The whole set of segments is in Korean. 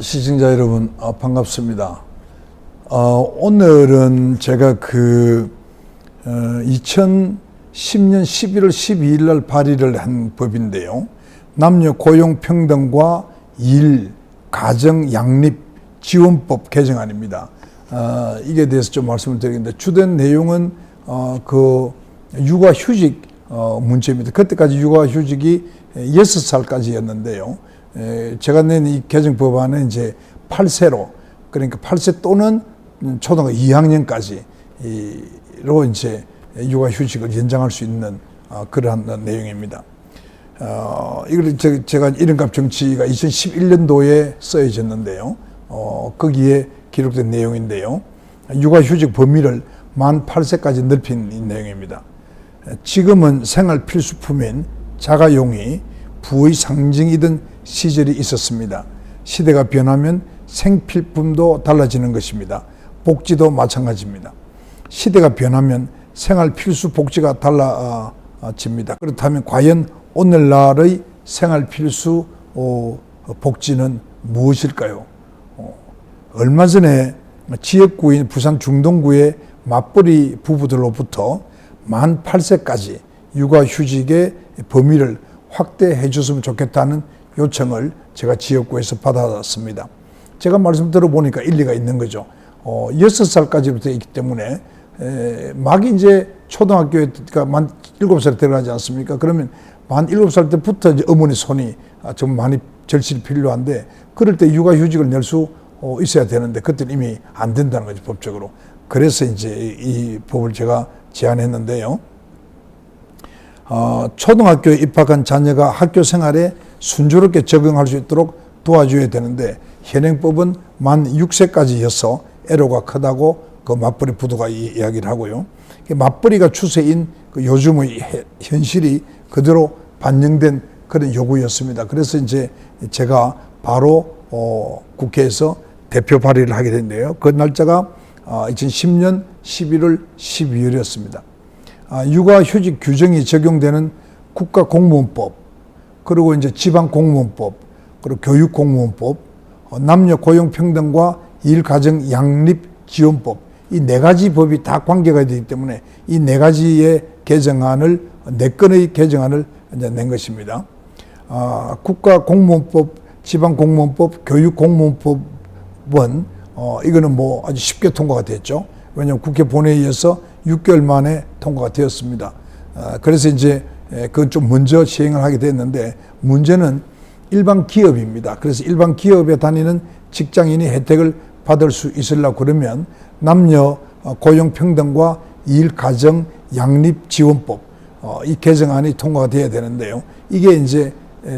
시청자 여러분, 반갑습니다. 오늘은 제가 2010년 11월 12일 날 발의를 한 법인데요. 남녀 고용 평등과 일, 가정, 양립 지원법 개정안입니다. 이게 대해서 좀 말씀을 드리겠는데, 주된 내용은 육아휴직 문제입니다. 그때까지 육아휴직이 6살까지였는데요. 제가 낸 이 개정 법안은 이제 8세로, 그러니까 8세 또는 초등학교 2학년까지로 이제 육아휴직을 연장할 수 있는 그러한 내용입니다. 이걸 제가 이른값 정치가 2011년도에 써져졌는데요. 거기에 기록된 내용인데요. 육아휴직 범위를 만 8세까지 넓힌 이 내용입니다. 지금은 생활 필수품인 자가용이 부의 상징이던 시절이 있었습니다. 시대가 변하면 생필품도 달라지는 것입니다. 복지도 마찬가지입니다. 시대가 변하면 생활 필수 복지가 달라집니다. 그렇다면 과연 오늘날의 생활 필수 복지는 무엇일까요? 얼마 전에 지역구인 부산 중동구의 맞벌이 부부들로부터 만 8세까지 육아휴직의 범위를 확대해 줬으면 좋겠다는 요청을 제가 지역구에서 받았습니다. 제가 말씀 들어보니까 일리가 있는 거죠. 6살까지로 되어 있기 때문에 막 이제 초등학교에 만 7살에 들어가지 않습니까? 그러면 만 7살 때부터 이제 어머니 손이 좀 많이 절실히 필요한데, 그럴 때 육아휴직을 낼 수 있어야 되는데 그때는 이미 안 된다는 거죠, 법적으로. 그래서 이제 이 법을 제가 제안했는데요. 초등학교에 입학한 자녀가 학교 생활에 순조롭게 적응할 수 있도록 도와줘야 되는데, 현행법은 만 6세까지여서 애로가 크다고 그 맞벌이 부부가 이야기를 하고요. 맞벌이가 추세인 요즘의 현실이 그대로 반영된 그런 요구였습니다. 그래서 이제 제가 바로 국회에서 대표 발의를 하게 됐는데요. 그 날짜가 2010년 11월 12일이었습니다. 육아휴직 규정이 적용되는 국가공무원법, 그리고 이제 지방공무원법, 그리고 교육공무원법, 남녀 고용평등과 일가정 양립지원법, 이 네 가지 법이 다 관계가 되기 때문에 이 네 가지의 개정안을, 네 건의 개정안을 이제 낸 것입니다. 국가공무원법, 지방공무원법, 교육공무원법은 이거는 뭐 아주 쉽게 통과가 됐죠. 왜냐하면 국회 본회의에서 6개월 만에 통과가 되었습니다. 그래서 이제 그건 좀 먼저 시행을 하게 됐는데, 문제는 일반 기업입니다. 그래서 일반 기업에 다니는 직장인이 혜택을 받을 수 있으려고 그러면 남녀 고용 평등과 일 가정 양립 지원법, 이 개정안이 통과가 돼야 되는데요. 이게 이제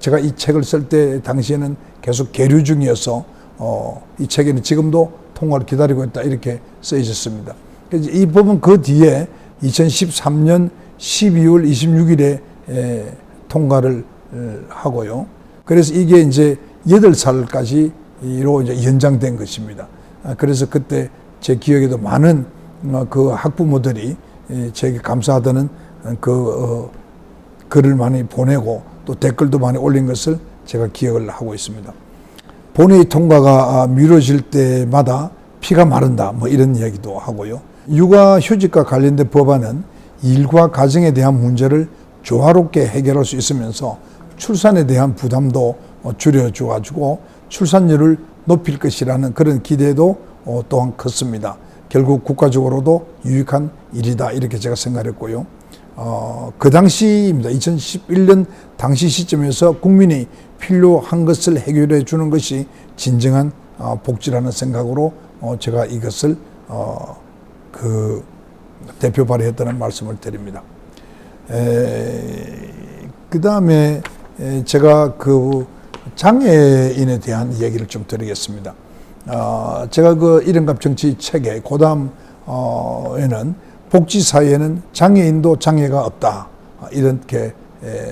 제가 이 책을 쓸 때 당시에는 계속 계류 중이어서 이 책에는 지금도 통과를 기다리고 있다, 이렇게 써 있었습니다. 이 법은 그 뒤에 2013년 12월 26일에 통과를 하고요. 그래서 이게 이제 8살까지로 이제 연장된 것입니다. 그래서 그때 제 기억에도 많은 그 학부모들이 제게 감사하다는 글을 많이 보내고 또 댓글도 많이 올린 것을 제가 기억을 하고 있습니다. 본회의 통과가 미뤄질 때마다 피가 마른다, 뭐 이런 이야기도 하고요. 육아휴직과 관련된 법안은 일과 가정에 대한 문제를 조화롭게 해결할 수 있으면서 출산에 대한 부담도 줄여줘가지고 출산율을 높일 것이라는 그런 기대도 또한 컸습니다. 결국 국가적으로도 유익한 일이다, 이렇게 제가 생각했고요. 그 당시입니다. 2011년 당시 시점에서 국민이 필요한 것을 해결해 주는 것이 진정한 복지라는 생각으로 제가 이것을 대표 발의했다는 말씀을 드립니다. 그 다음에 제가 그 장애인에 대한 얘기를 좀 드리겠습니다. 제가 그 이른값 정치 책에 고담에는 복지사회에는 장애인도 장애가 없다, 이렇게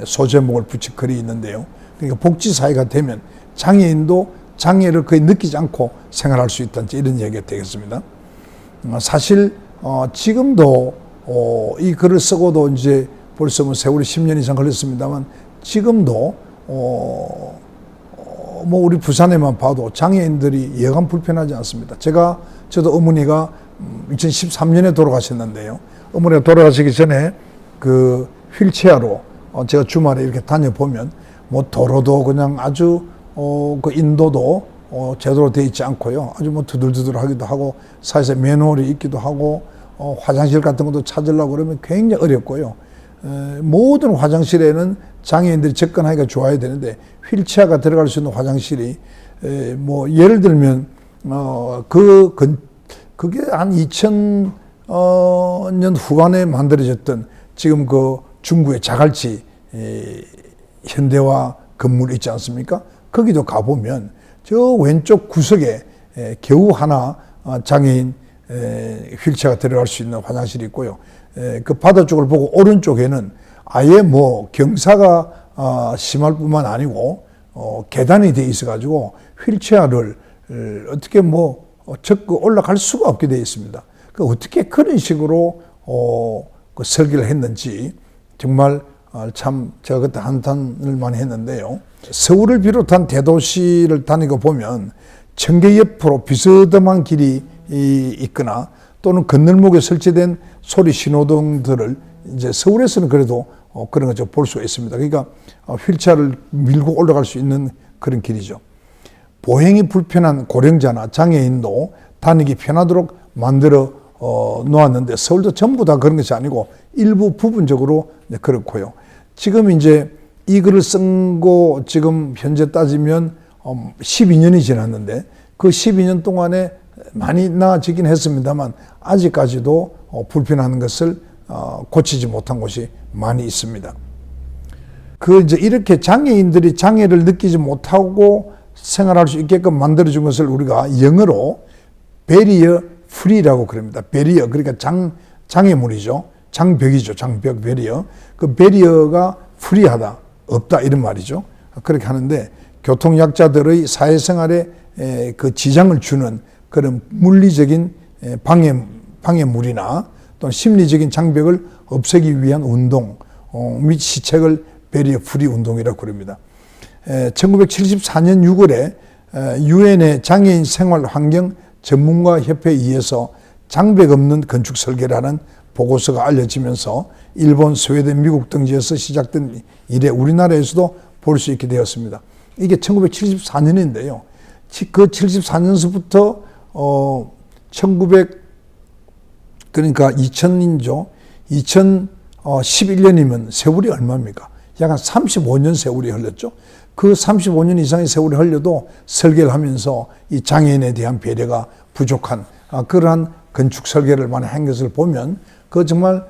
소제목을 붙인 글이 있는데요. 그러니까 복지사회가 되면 장애인도 장애를 거의 느끼지 않고 생활할 수 있다는 이런 얘기가 되겠습니다. 사실 지금도 이 글을 쓰고도 이제 벌써 뭐 세월이 10년 이상 걸렸습니다만, 지금도 뭐 우리 부산에만 봐도 장애인들이 여간 불편하지 않습니다. 저도 어머니가 2013년에 돌아가셨는데요. 어머니가 돌아가시기 전에 그 휠체어로 제가 주말에 이렇게 다녀보면 뭐 도로도 그냥 아주 그 인도도 제대로 되어 있지 않고요. 아주 뭐 두들두들하기도 하고 사이사이 맨홀이 있기도 하고 화장실 같은 것도 찾으려고 그러면 굉장히 어렵고요. 모든 화장실에는 장애인들이 접근하기가 좋아야 되는데 휠체어가 들어갈 수 있는 화장실이 뭐 예를 들면 그게 한 2000년 후반에 만들어졌던 지금 그 중구의 자갈치 현대화 건물 있지 않습니까? 거기도 가보면 저 왼쪽 구석에 겨우 하나 장애인 휠체어가 들어갈 수 있는 화장실이 있고요. 그 바다 쪽을 보고 오른쪽에는 아예 뭐 경사가 심할 뿐만 아니고 계단이 돼 있어 가지고 휠체어를 어떻게 뭐 적고 올라갈 수가 없게 되어 있습니다. 그 어떻게 그런 식으로 그 설계를 했는지 정말 참 제가 그때 한탄을 많이 했는데요. 서울을 비롯한 대도시를 다니고 보면 청계 옆으로 비스듬한 길이 있거나 또는 건널목에 설치된 소리 신호등들을 이제 서울에서는 그래도 그런 거 좀 볼 수가 있습니다. 그러니까 휠체어를 밀고 올라갈 수 있는 그런 길이죠. 보행이 불편한 고령자나 장애인도 다니기 편하도록 만들어 놓았는데 서울도 전부 다 그런 것이 아니고 일부 부분적으로 그렇고요. 지금 이제 이 글을 쓴 거 지금 현재 따지면 12년이 지났는데 그 12년 동안에 많이 나아지긴 했습니다만 아직까지도 불편한 것을 고치지 못한 곳이 많이 있습니다. 이제 이렇게 장애인들이 장애를 느끼지 못하고 생활할 수 있게끔 만들어준 것을 우리가 영어로 베리어 프리라고 그럽니다. 베리어, 그러니까 장애물이죠. 장벽이죠. 장벽, 베리어. 그 베리어가 프리하다, 없다 이런 말이죠. 그렇게 하는데 교통약자들의 사회생활에 그 지장을 주는 그런 물리적인 방해물이나 또는 심리적인 장벽을 없애기 위한 운동 및 시책을 베리어 프리 운동이라고 그럽니다. 1974년 6월에 유엔의 장애인 생활 환경 전문가 협회에 의해서 장벽 없는 건축 설계라는 보고서가 알려지면서 일본, 스웨덴, 미국 등지에서 시작된 이래 우리나라에서도 볼 수 있게 되었습니다. 이게 1974년인데요. 그 74년서부터 그러니까 2000년이죠. 2011년이면 세월이 얼마입니까? 약 한 35년 세월이 흘렀죠. 그 35년 이상의 세월이 흘려도 설계를 하면서 이 장애인에 대한 배려가 부족한 그러한 건축 설계를 많이 한 것을 보면 그 정말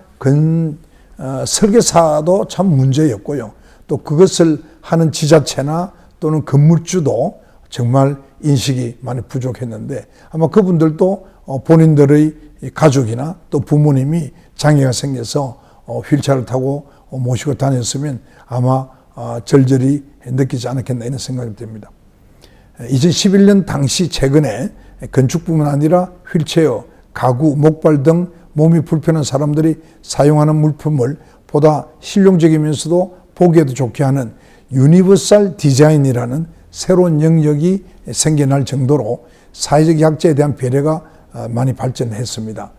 설계사도 참 문제였고요. 또 그것을 하는 지자체나 또는 건물주도 정말 인식이 많이 부족했는데 아마 그분들도 본인들의 가족이나 또 부모님이 장애가 생겨서 휠체어를 타고 모시고 다녔으면 아마 절절히 느끼지 않았겠나 이런 생각이 듭니다. 2011년 당시 최근에 건축뿐만 아니라 휠체어, 가구, 목발 등 몸이 불편한 사람들이 사용하는 물품을 보다 실용적이면서도 보기에도 좋게 하는 유니버설 디자인이라는 새로운 영역이 생겨날 정도로 사회적 약자에 대한 배려가 많이 발전했습니다.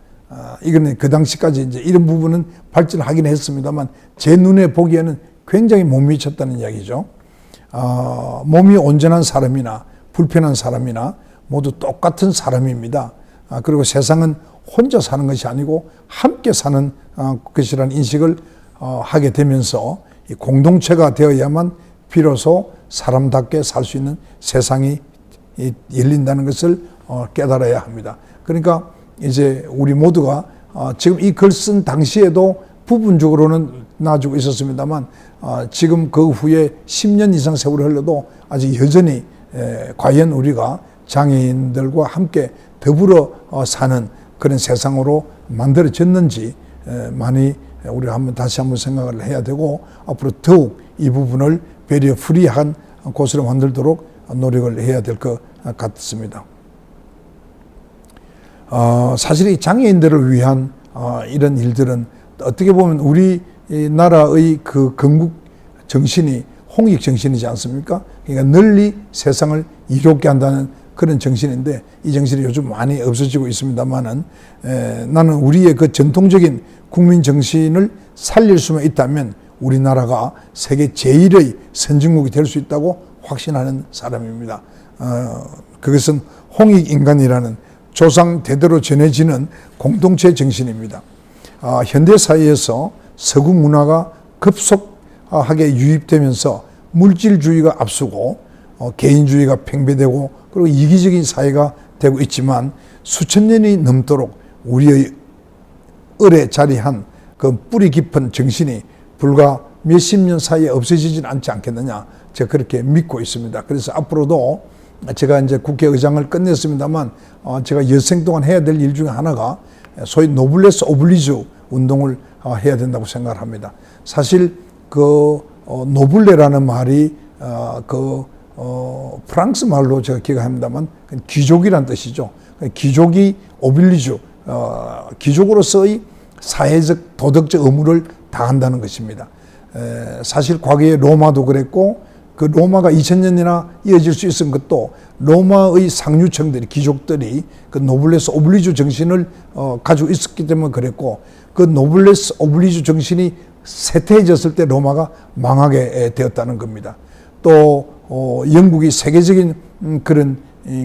이거는 그 당시까지 이제 이런 부분은 발전하긴 했습니다만 제 눈에 보기에는 굉장히 못 미쳤다는 이야기죠. 몸이 온전한 사람이나 불편한 사람이나 모두 똑같은 사람입니다. 그리고 세상은 혼자 사는 것이 아니고 함께 사는 것이라는 인식을 하게 되면서 이 공동체가 되어야만 비로소 사람답게 살 수 있는 세상이 열린다는 것을 깨달아야 합니다. 그러니까 이제 우리 모두가 지금 이 글 쓴 당시에도 부분적으로는 나아지고 있었습니다만 지금 그 후에 10년 이상 세월이 흘러도 아직 여전히 과연 우리가 장애인들과 함께 더불어 사는 그런 세상으로 만들어졌는지 많이 우리가 다시 한번 생각을 해야 되고 앞으로 더욱 이 부분을 배려 프리한 곳으로 만들도록 노력을 해야 될 것 같습니다. 사실 이 장애인들을 위한 이런 일들은 어떻게 보면 우리 나라의 그 건국 정신이 홍익 정신이지 않습니까? 그러니까 널리 세상을 이롭게 한다는 그런 정신인데, 이 정신이 요즘 많이 없어지고 있습니다만은, 나는 우리의 그 전통적인 국민 정신을 살릴 수만 있다면 우리나라가 세계 제1의 선진국이 될 수 있다고 확신하는 사람입니다. 그것은 홍익인간이라는 조상 대대로 전해지는 공동체 정신입니다. 현대사회에서 서구 문화가 급속하게 유입되면서 물질주의가 앞서고 개인주의가 팽배되고 그리고 이기적인 사회가 되고 있지만, 수천 년이 넘도록 우리의 을에 자리한 그 뿌리 깊은 정신이 불과 몇십 년 사이에 없어지진 않지 않겠느냐, 제가 그렇게 믿고 있습니다. 그래서 앞으로도 제가 이제 국회의장을 끝냈습니다만, 제가 여생 동안 해야 될 일 중에 하나가 소위 노블레스 오블리주 운동을 해야 된다고 생각을 합니다. 사실 그 노블레라는 말이 프랑스 말로 제가 기억합니다만 귀족이란 뜻이죠. 귀족이 오빌리주, 귀족으로서의 사회적 도덕적 의무를 다한다는 것입니다. 사실 과거에 로마도 그랬고, 그 로마가 2000년이나 이어질 수 있은 것도 로마의 상류층들이, 귀족들이 그 노블레스 오블리주 정신을 가지고 있었기 때문에 그랬고, 그 노블레스 오블리주 정신이 쇠퇴해졌을 때 로마가 망하게 되었다는 겁니다. 또 영국이 세계적인 그런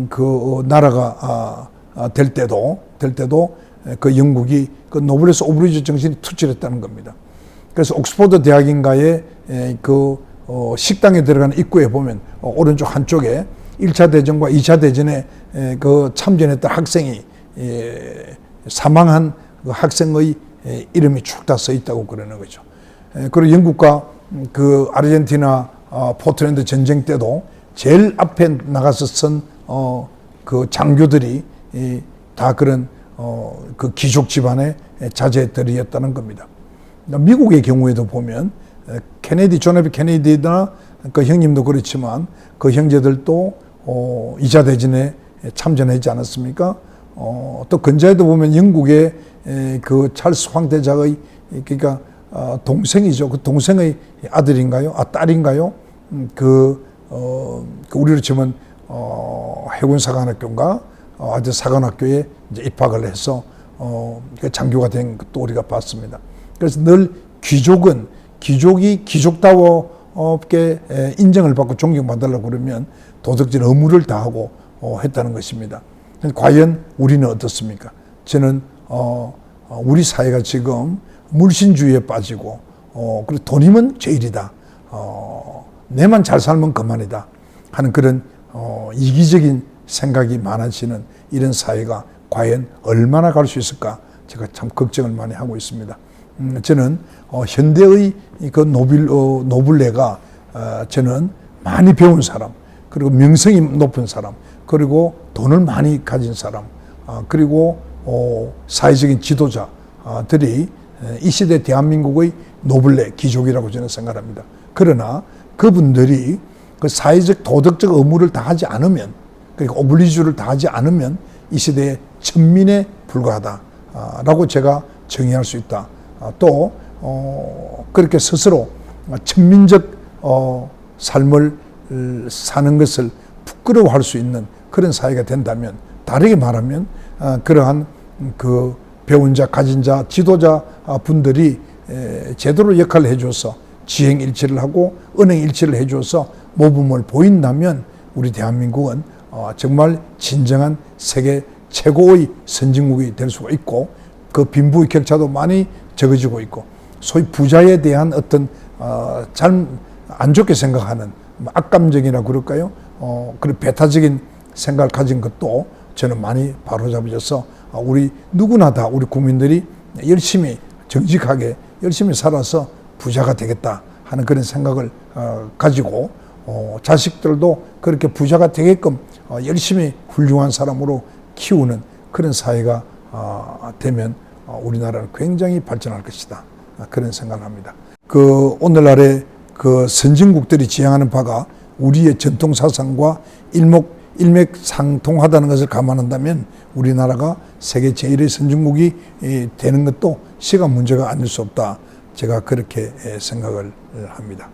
그 나라가 될 때도 그 영국이 그 노블레스 오블리주 정신이 투철했다는 겁니다. 그래서 옥스퍼드 대학인가에 그 식당에 들어가는 입구에 보면 오른쪽 한쪽에 1차 대전과 2차 대전에 그 참전했던 학생이 사망한 그 학생의 이름이 쭉 다 써 있다고 그러는 거죠. 그리고 영국과 그 아르헨티나 포틀랜드 전쟁 때도 제일 앞에 나가서 선 그 장교들이 다 그런 그 귀족 집안의 자제들이었다는 겁니다. 미국의 경우에도 보면 존 F 케네디나 그 형님도 그렇지만 그 형제들도 2차 대전에 참전하지 않았습니까? 또 근자에도 보면 영국의 그 찰스 황태자의 그러니까 동생이죠. 그 동생의 아들인가요? 딸인가요? 우리로 치면 해군사관학교인가 아주 사관학교에 이제 입학을 해서 장교가 된 것도 우리가 봤습니다. 그래서 늘 귀족이 귀족다워게 인정을 받고 존경받으려고 그러면 도덕적 의무를 다하고 했다는 것입니다. 과연 우리는 어떻습니까? 저는 우리 사회가 지금 물신주의에 빠지고 그리고 돈이면 제일이다. 내만 잘 살면 그만이다 하는 그런 이기적인 생각이 많아지는 이런 사회가 과연 얼마나 갈 수 있을까, 제가 참 걱정을 많이 하고 있습니다. 저는 현대의 그 노블레가 저는 많이 배운 사람, 그리고 명성이 높은 사람, 그리고 돈을 많이 가진 사람, 그리고 사회적인 지도자들이 이 시대 대한민국의 노블레 귀족이라고 저는 생각합니다. 그러나 그분들이 그 사회적 도덕적 의무를 다하지 않으면, 그리고 오블리주를 다하지 않으면 이 시대의 천민에 불과하다라고 제가 정의할 수 있다. 또 그렇게 스스로 천민적 삶을 사는 것을 부끄러워할 수 있는 그런 사회가 된다면, 다르게 말하면 그러한 그 배운 자, 가진 자, 지도자 분들이 제대로 역할을 해줘서 지행일치를 하고 은행일치를 해줘서 모범을 보인다면 우리 대한민국은 정말 진정한 세계 최고의 선진국이 될 수가 있고, 그 빈부의 격차도 많이 적어지고 있고, 소위 부자에 대한 어떤 잘 안 좋게 생각하는 악감정이라 그럴까요? 그리고 배타적인 생각을 가진 것도 저는 많이 바로잡아져서 우리 누구나 다 우리 국민들이 열심히 정직하게 열심히 살아서 부자가 되겠다 하는 그런 생각을 가지고 자식들도 그렇게 부자가 되게끔 열심히 훌륭한 사람으로 키우는 그런 사회가 되면 우리나라는 굉장히 발전할 것이다, 그런 생각을 합니다. 그 오늘날의 그 선진국들이 지향하는 바가 우리의 전통 사상과 일맥상통하다는 것을 감안한다면 우리나라가 세계 제1의 선진국이 되는 것도 시간 문제가 아닐 수 없다, 제가 그렇게 생각을 합니다.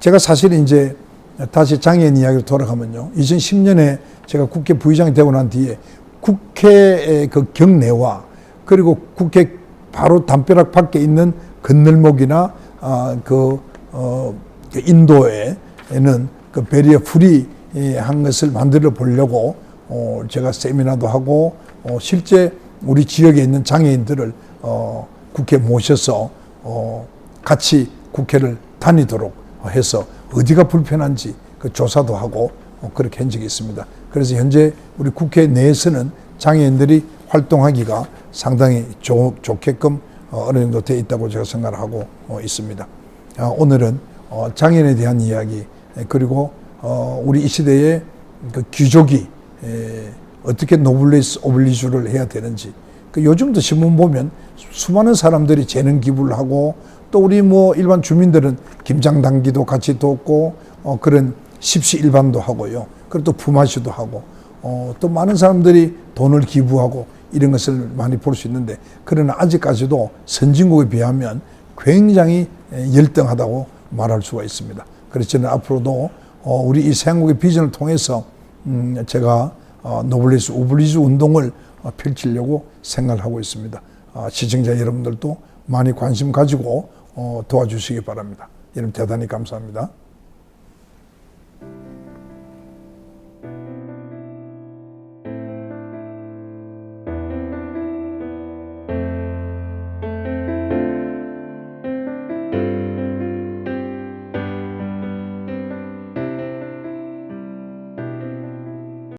제가 사실 이제 다시 장애인 이야기로 돌아가면요. 2010년에 제가 국회 부의장이 되고 난 뒤에 국회의 그 경내와 그리고 국회 바로 담벼락 밖에 있는 건널목이나 그 인도에는 그 베리어 프리한 것을 만들어 보려고 제가 세미나도 하고 실제 우리 지역에 있는 장애인들을 국회에 모셔서 같이 국회를 다니도록 해서 어디가 불편한지 그 조사도 하고 그렇게 한 적이 있습니다. 그래서 현재 우리 국회 내에서는 장애인들이 활동하기가 상당히 좋게끔 어느 정도 되어 있다고 제가 생각을 하고 있습니다. 오늘은 장애인에 대한 이야기 그리고 우리 이 시대의 그 귀족이 어떻게 노블레스 오블리주를 해야 되는지 요즘도 신문 보면 수많은 사람들이 재능 기부를 하고 또 우리 뭐 일반 주민들은 김장당기도 같이 돕고 그런 십시일반도 하고요. 그리고 또 품앗이도 하고 또 많은 사람들이 돈을 기부하고 이런 것을 많이 볼 수 있는데 그러나 아직까지도 선진국에 비하면 굉장히 열등하다고 말할 수가 있습니다. 그래서 저는 앞으로도 우리 이 새한국의 비전을 통해서 제가 노블레스 오블리주 운동을 펼치려고 생각을 하고 있습니다. 시청자 여러분들도 많이 관심 가지고 도와주시기 바랍니다. 여러분 대단히 감사합니다.